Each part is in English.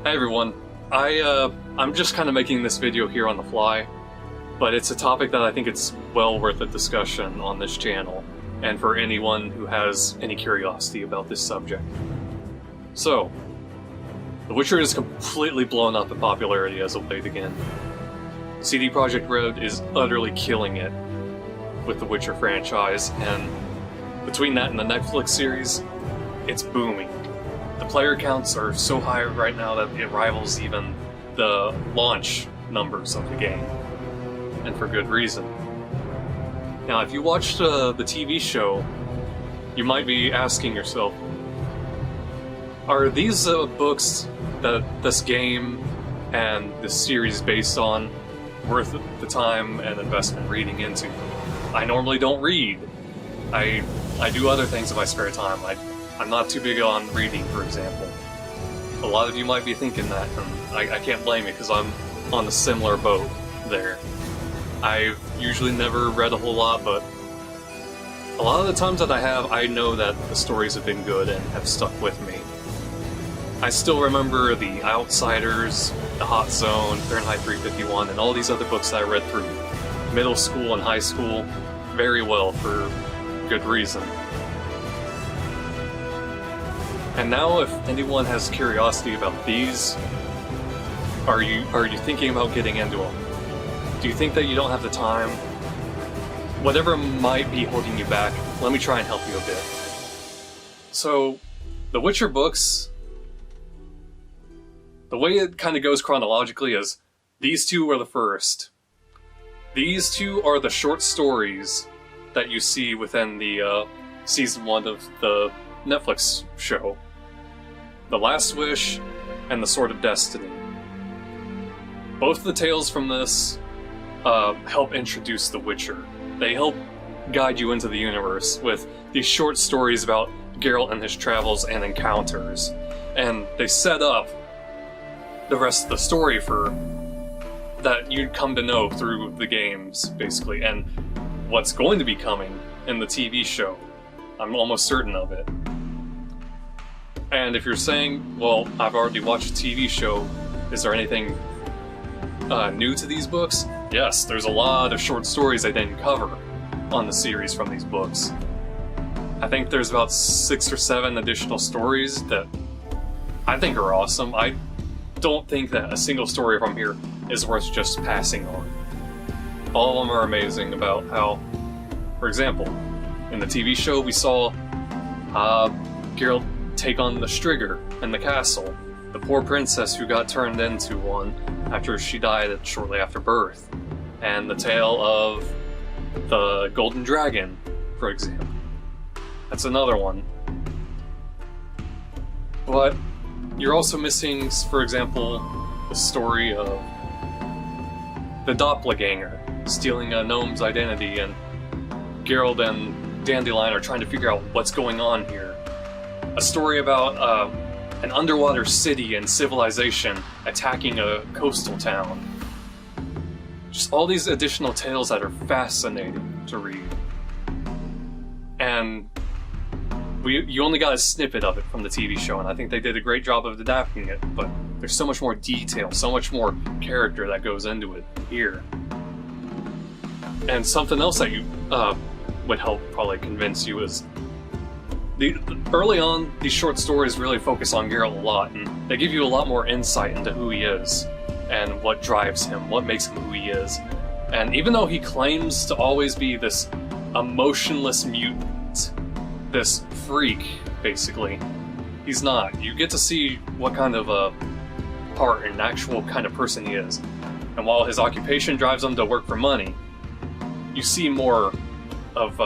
Hi everyone. I'm just kind of making this video here on the fly, but it's a topic that I think it's well worth a discussion on this channel, and for anyone who has any curiosity about this subject. So, The Witcher is completely blown up in popularity as of late again. CD Projekt Red is utterly killing it with the Witcher franchise, and between that and the Netflix series, it's booming. The player counts are so high right now that it rivals even the launch numbers of the game, and for good reason. Now, if you watched the TV show, you might be asking yourself, are these books that this game and this series based on worth the time and investment reading into? I normally don't read. I do other things in my spare time. I'm not too big on reading, for example. A lot of you might be thinking that, and I can't blame you because I'm on a similar boat there. I've usually never read a whole lot, but a lot of the times that I have, I know that the stories have been good and have stuck with me. I still remember The Outsiders, The Hot Zone, Fahrenheit 351, and all these other books that I read through middle school and high school very well for good reason. And now, if anyone has curiosity about these, are you thinking about getting into them? Do you think that you don't have the time? Whatever might be holding you back, let me try and help you a bit. So, the Witcher books, the way it kind of goes chronologically is, these two are the first. These two are the short stories that you see within the season 1 of the Netflix show. The Last Wish and The Sword of Destiny. Both the tales from this help introduce The Witcher. They help guide you into the universe with these short stories about Geralt and his travels and encounters. And they set up the rest of the story for that you'd come to know through the games, basically, and what's going to be coming in the TV show. I'm almost certain of it. And if you're saying, well, I've already watched the TV show, is there anything new to these books? Yes, there's a lot of short stories I didn't cover on the series from these books. I think there's about 6 or 7 additional stories that I think are awesome. I don't think that a single story from here is worth just passing on. All of them are amazing about how, for example, in the TV show we saw Geralt take on the Striga in the castle, the poor princess who got turned into one after she died shortly after birth, and the tale of the Golden Dragon, for example. That's another one. But you're also missing, for example, the story of the doppelganger stealing a gnome's identity, and Geralt and Dandelion are trying to figure out what's going on here. A story about an underwater city and civilization attacking a coastal town. Just all these additional tales that are fascinating to read. And you only got a snippet of it from the TV show, and I think they did a great job of adapting it, but there's so much more detail, so much more character that goes into it here. And something else that you would help probably convince you is early on, these short stories really focus on Geralt a lot, and they give you a lot more insight into who he is, and what drives him, what makes him who he is. And even though he claims to always be this emotionless mutant, this freak, basically, he's not. You get to see what kind of a heart and actual kind of person he is. And while his occupation drives him to work for money, you see more of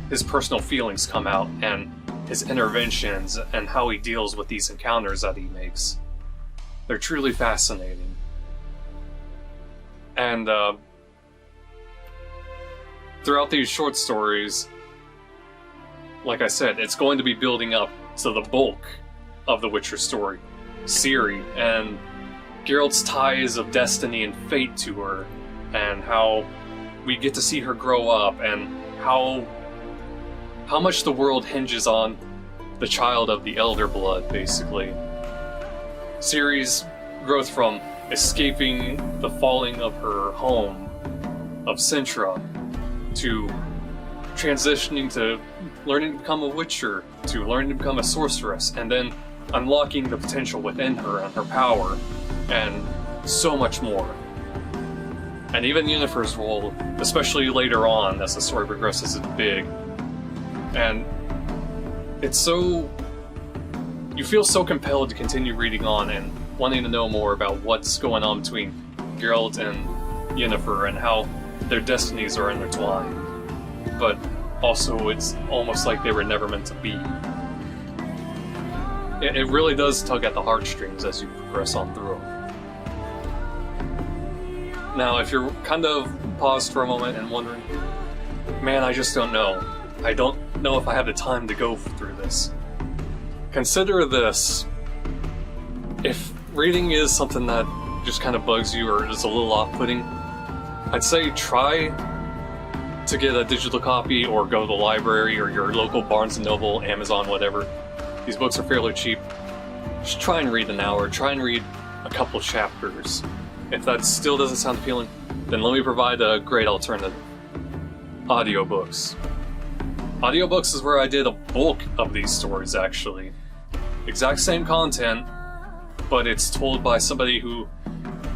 his personal feelings come out, and his interventions, and how he deals with these encounters that he makes. They're truly fascinating. And throughout these short stories, like I said, it's going to be building up to the bulk of the Witcher story. Ciri, and Geralt's ties of destiny and fate to her, and how we get to see her grow up, and how much the world hinges on the child of the Elder Blood, basically. Ciri's growth from escaping the falling of her home of Sintra to transitioning to learning to become a witcher, to learning to become a sorceress, and then unlocking the potential within her and her power, and so much more. And even Yennefer's role, especially later on as the story progresses, is big. And it's so... you feel so compelled to continue reading on and wanting to know more about what's going on between Geralt and Yennefer and how their destinies are intertwined. But also, it's almost like they were never meant to be. It really does tug at the heartstrings as you progress on through. Now, if you're kind of paused for a moment and wondering, man, I just don't know. I don't know if I have the time to go through this. Consider this. If reading is something that just kind of bugs you or is a little off-putting, I'd say try to get a digital copy or go to the library or your local Barnes & Noble, Amazon, whatever. These books are fairly cheap. Just try and read an hour, try and read a couple chapters. If that still doesn't sound appealing, then let me provide a great alternative. Audiobooks. Audiobooks is where I did a bulk of these stories, actually. Exact same content, but it's told by somebody who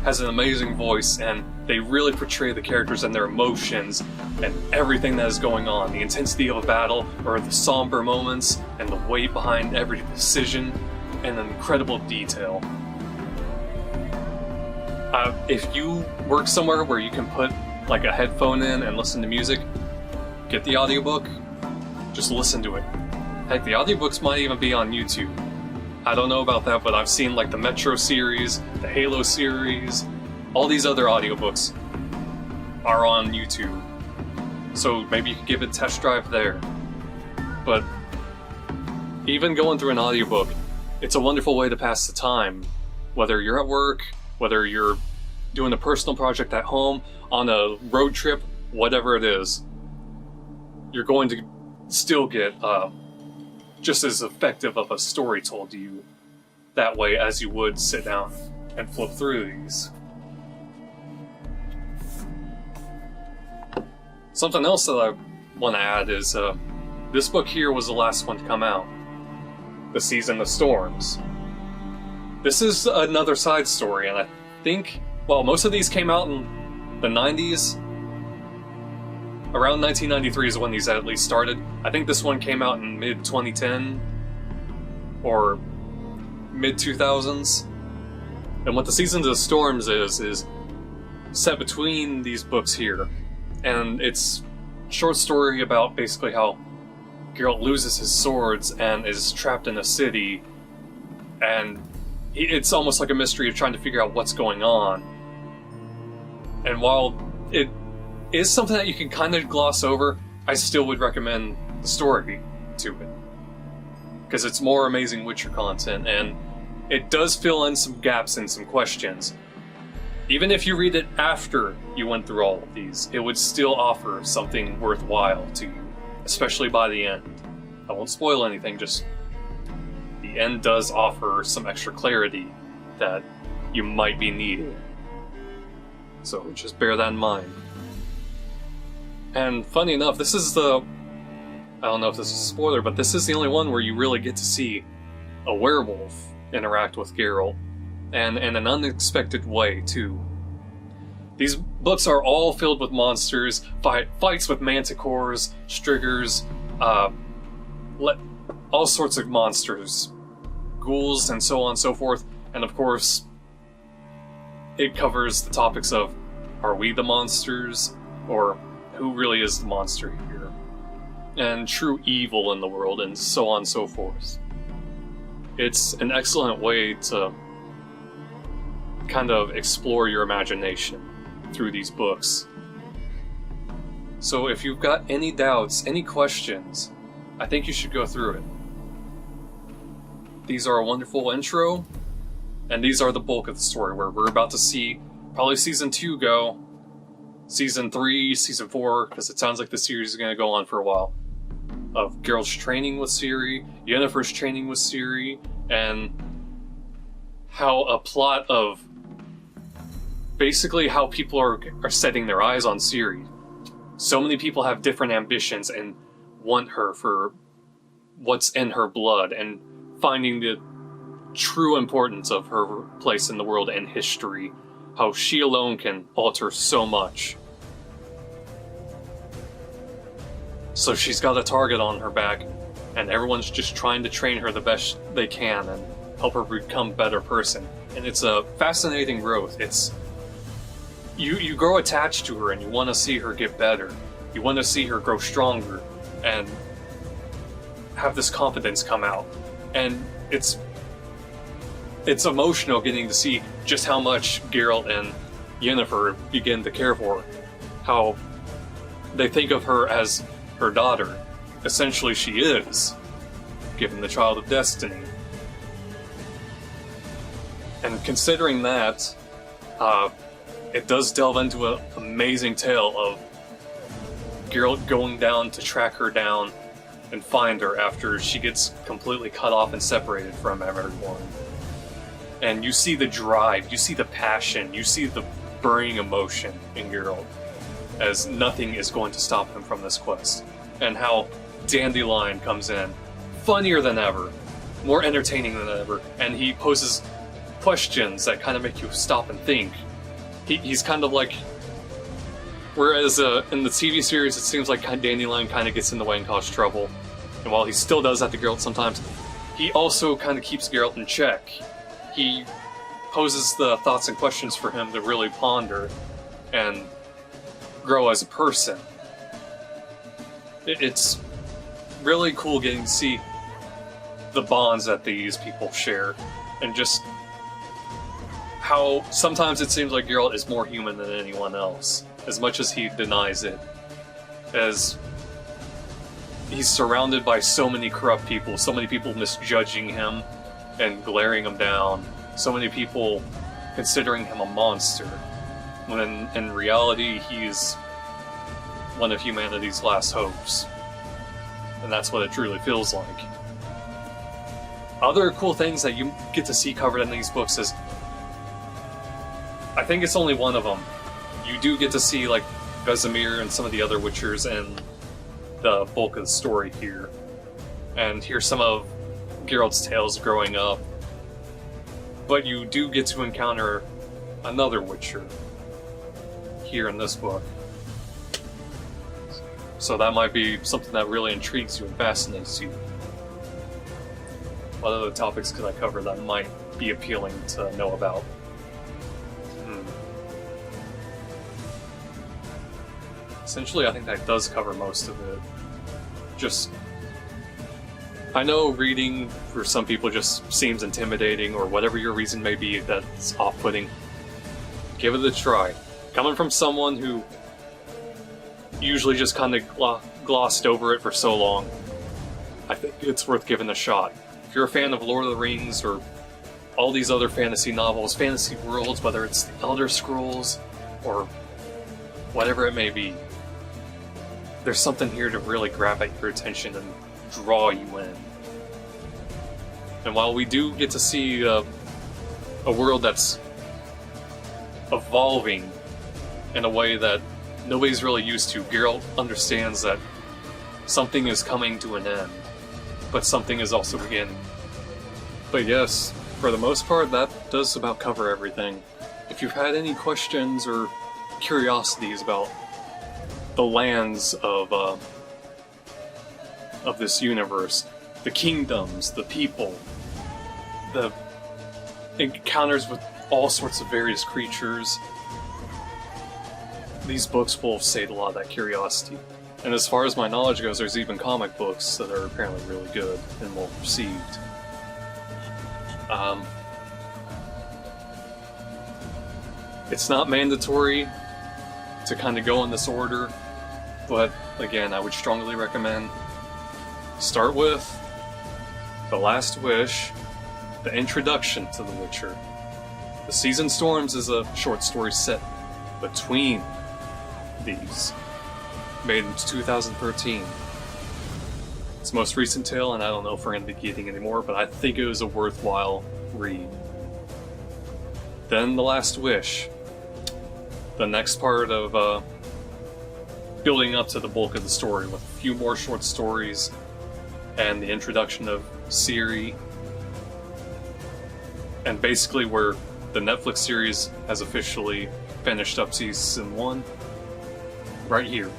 has an amazing voice, and they really portray the characters and their emotions and everything that is going on. The intensity of a battle, or the somber moments, and the weight behind every decision, and an incredible detail. If you work somewhere where you can put like a headphone in and listen to music, get the audiobook, just listen to it. Heck, the audiobooks might even be on YouTube. I don't know about that, but I've seen like the Metro series, the Halo series, all these other audiobooks are on YouTube. So maybe you could give it a test drive there. But even going through an audiobook, it's a wonderful way to pass the time. Whether you're at work, whether you're doing a personal project at home, on a road trip, whatever it is, you're going to still get just as effective of a story told to you that way as you would sit down and flip through these. Something else that I want to add is this book here was the last one to come out. The Season of Storms. This is another side story, and I think, well, most of these came out in the 90s. Around 1993 is when these at least started. I think this one came out in mid-2010 or mid-2000s. And what the Seasons of Storms is set between these books here. And it's a short story about basically how Geralt loses his swords and is trapped in a city, and it's almost like a mystery of trying to figure out what's going on. And while it is something that you can kind of gloss over, I still would recommend the story to it. Because it's more amazing Witcher content, and it does fill in some gaps and some questions. Even if you read it after you went through all of these, it would still offer something worthwhile to you, especially by the end. I won't spoil anything, just the end does offer some extra clarity that you might be needing. So just bear that in mind. And funny enough, this is I don't know if this is a spoiler, but this is the only one where you really get to see a werewolf interact with Geralt, and in an unexpected way, too. These books are all filled with monsters, fights with manticores, striggers, all sorts of monsters, ghouls, and so on and so forth. And of course, it covers the topics of, are we the monsters, or who really is the monster here, and true evil in the world, and so on and so forth. It's an excellent way to kind of explore your imagination through these books. So if you've got any doubts, any questions, I think you should go through it. These are a wonderful intro, and these are the bulk of the story, where we're about to see probably Season 2 go, Season 3, Season 4, because it sounds like the series is going to go on for a while, of Geralt's training with Ciri, Yennefer's training with Ciri, and how a plot of basically how people are setting their eyes on Ciri. So many people have different ambitions and want her for what's in her blood, and finding the true importance of her place in the world and history, how she alone can alter so much. So she's got a target on her back, and everyone's just trying to train her the best they can and help her become a better person. And it's a fascinating growth. It's you grow attached to her, and you want to see her get better. You want to see her grow stronger and have this confidence come out. And it's emotional getting to see just how much Geralt and Yennefer begin to care for her. How they think of her as her daughter. Essentially, she is, given the child of destiny. And considering that, it does delve into an amazing tale of Geralt going down to track her down and find her after she gets completely cut off and separated from everyone. And you see the drive, you see the passion, you see the burning emotion in Geralt, as nothing is going to stop him from this quest. And how Dandelion comes in, funnier than ever, more entertaining than ever, and he poses questions that kind of make you stop and think. He's kind of like... Whereas in the TV series, it seems like Dandelion kind of gets in the way and causes trouble. And while he still does that to Geralt sometimes, he also kind of keeps Geralt in check. He poses the thoughts and questions for him to really ponder and grow as a person. It's really cool getting to see the bonds that these people share, and just how sometimes it seems like Geralt is more human than anyone else, as much as he denies it. As he's surrounded by so many corrupt people, so many people misjudging him and glaring him down, so many people considering him a monster, when in reality he's one of humanity's last hopes. And that's what it truly feels like. Other cool things that you get to see covered in these books is, I think it's only one of them, you do get to see like Vesemir and some of the other Witchers and the bulk of the story here, and hear some of Geralt's tales growing up. But you do get to encounter another Witcher here in this book. So that might be something that really intrigues you and fascinates you. What other topics could I cover that might be appealing to know about? Essentially, I think that does cover most of it. Just... I know reading for some people just seems intimidating, or whatever your reason may be that's off-putting. Give it a try. Coming from someone who usually just kind of glossed over it for so long, I think it's worth giving a shot. If you're a fan of Lord of the Rings or all these other fantasy novels, fantasy worlds, whether it's the Elder Scrolls or whatever it may be, there's something here to really grab at your attention and draw you in. And while we do get to see a world that's evolving in a way that nobody's really used to, Geralt understands that something is coming to an end, but something is also beginning. But yes, for the most part, that does about cover everything. If you've had any questions or curiosities about the lands of this universe, the kingdoms, the people, the encounters with all sorts of various creatures, these books will sate a lot of that curiosity. And as far as my knowledge goes, there's even comic books that are apparently really good and well received. It's not mandatory to kind of go in this order, but again, I would strongly recommend start with The Last Wish, the introduction to The Witcher. The Seasoned Storms is a short story set between these, made in 2013. Its most recent tale, and I don't know if we're going to be getting any more, but I think it was a worthwhile read. Then The Last Wish. The next part of building up to the bulk of the story with a few more short stories and the introduction of Siri. And basically where the Netflix series has officially finished up season 1. Right here.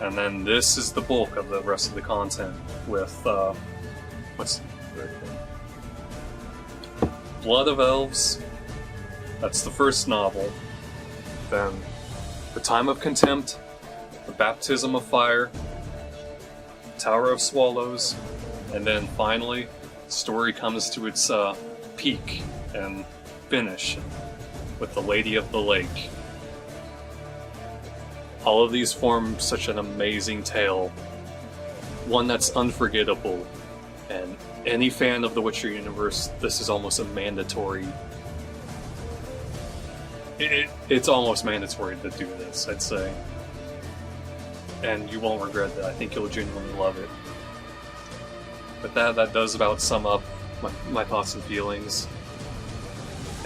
And then this is the bulk of the rest of the content with, what's the third thing? Blood of Elves. That's the first novel. Then The Time of Contempt, The Baptism of Fire, Tower of Swallows, and then finally, the story comes to its peak and finish with The Lady of the Lake. All of these form such an amazing tale, one that's unforgettable, and any fan of the Witcher universe, this is almost a mandatory. It's almost mandatory to do this, I'd say. And you won't regret that. I think you'll genuinely love it. But that does about sum up my thoughts and feelings.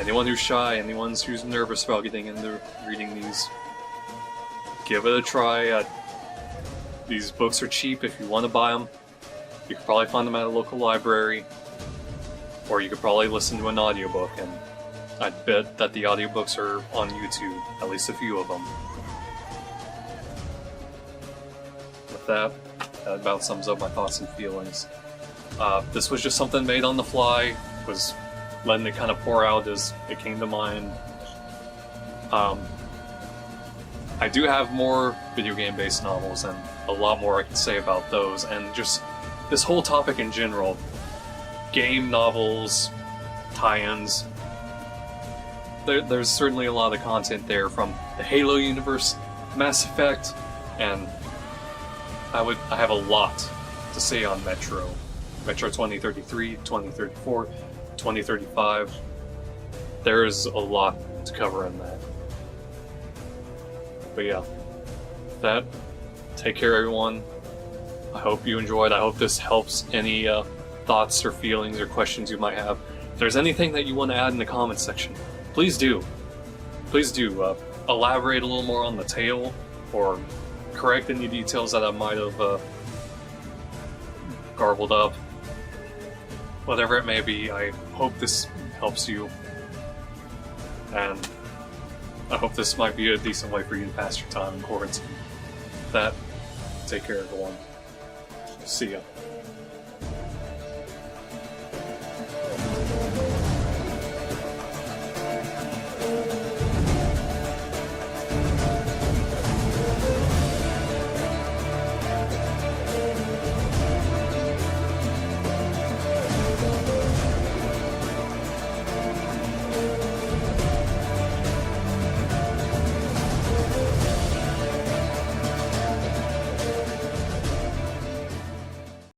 Anyone who's shy, anyone who's nervous about getting into reading these, give it a try. These books are cheap if you want to buy them. You could probably find them at a local library. Or you could probably listen to an audiobook, and I'd bet that the audiobooks are on YouTube, at least a few of them. With that about sums up my thoughts and feelings. This was just something made on the fly, was letting it kind of pour out as it came to mind. I do have more video game based novels and a lot more I can say about those, and just this whole topic in general. Game novels, tie-ins. There's certainly a lot of content there from the Halo universe, Mass Effect, and I have a lot to say on Metro 2033, 2034, 2035. There is a lot to cover in that. But yeah, that. Take care, everyone. I hope you enjoyed. I hope this helps any thoughts or feelings or questions you might have. If there's anything that you want to add in the comments section, please do. Please do. Elaborate a little more on the tale, or correct any details that I might have garbled up. Whatever it may be, I hope this helps you. And I hope this might be a decent way for you to pass your time in quarantine. That, take care, everyone. See ya.